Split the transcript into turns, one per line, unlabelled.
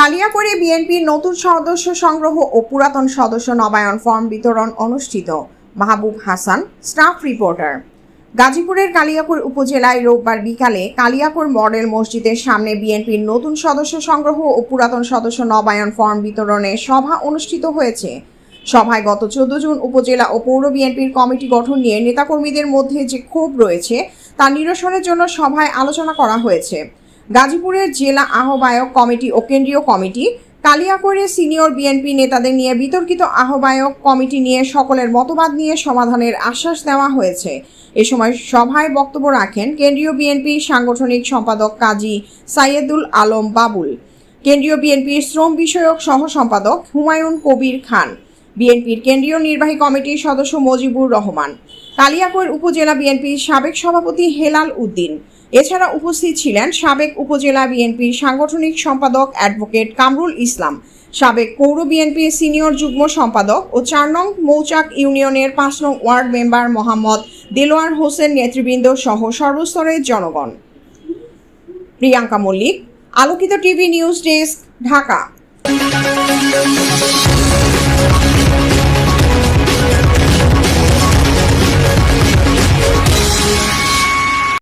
কালিয়াকৈরে বিএনপির নতুন সদস্য সংগ্রহ ও পুরাতন সদস্য নবায়ন ফর্ম বিতরণ অনুষ্ঠিত। মাহবুব হাসান, স্টাফ রিপোর্টার। গাজীপুরের কালিয়াকৈর উপজেলায় রোববার বিকালে কালিয়াকৈর মডেল মসজিদের সামনে বিএনপির নতুন সদস্য সংগ্রহ ও পুরাতন সদস্য নবায়ন ফর্ম বিতরণের সভা অনুষ্ঠিত হয়েছে। সভায় গত 14 জুন উপজেলা ও পৌর বিএনপির কমিটি গঠন নিয়ে নেতাকর্মীদের মধ্যে যে ক্ষোভ রয়েছে তা নিরসনের জন্য সভায় আলোচনা করা হয়েছে। গাজীপুরের জেলা আহ্বায়ক কমিটি ও কেন্দ্রীয় কমিটি, কালিয়াকৈরের সিনিয়র বিএনপি নেতাদের নিয়ে বিতর্কিত আহ্বায়ক কমিটি নিয়ে সকলের মতবাদ নিয়ে সমাধানের আশ্বাস দেওয়া হয়েছে। এ সময় সভায় বক্তব্য রাখেন কেন্দ্রীয় বিএনপির সাংগঠনিক সম্পাদক কাজী সাইয়েদুল আলম বাবুল, কেন্দ্রীয় বিএনপির শ্রম বিষয়ক সহ সম্পাদক হুমায়ুন কবির খান, বিএনপির কেন্দ্রীয় নির্বাহী কমিটির সদস্য মজিবুর রহমান, কালিয়াকৈর উপজেলা বিএনপির সাবেক সভাপতি হেলাল উদ্দিন। এছাড়া উপস্থিত ছিলেন সাবেক উপজেলা বিএনপির সাংগঠনিক সম্পাদক অ্যাডভোকেট কামরুল ইসলাম, সাবেক পৌর বিএনপির সিনিয়র যুগ্ম সম্পাদক ও 4 নং মৌচাক ইউনিয়নের 5 নং ওয়ার্ড মেম্বার মোহাম্মদ দেলোয়ার হোসেন নেতৃবৃন্দ সহ সর্বস্তরের জনগণ। প্রিয়াঙ্কা মল্লিক, আলোকিত টিভি নিউজ ডেস্ক, ঢাকা।